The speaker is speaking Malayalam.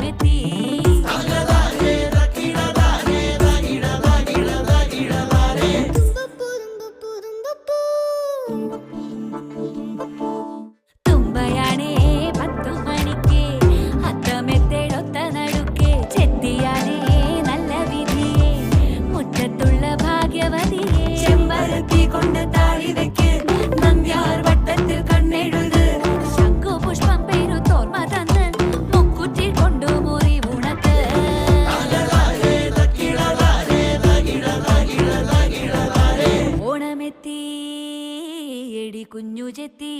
ഓണമെത്തി തുമ്പയാണേ 10 മണിക്ക് അത്തമെത്തേഴൊത്ത നടുക്കെ ചെത്തിയാണേ നല്ല വിധിയെ മുറ്റത്തുള്ള ഭാഗ്യവതിയെ ചെമ്പരത്തി കൊണ്ട് താഴി വെക്ക് നന്ദ്യാർ വട്ടത്തിൽ കണ്ണെഴുത് ശംഖുപുഷ്പം പേരുത്തോർമ തന്ന് മുക്കുറ്റി കൊണ്ടു മുറി ഉണക്ക് ഓണമെത്തി എടി കുഞ്ഞു ചെത്തി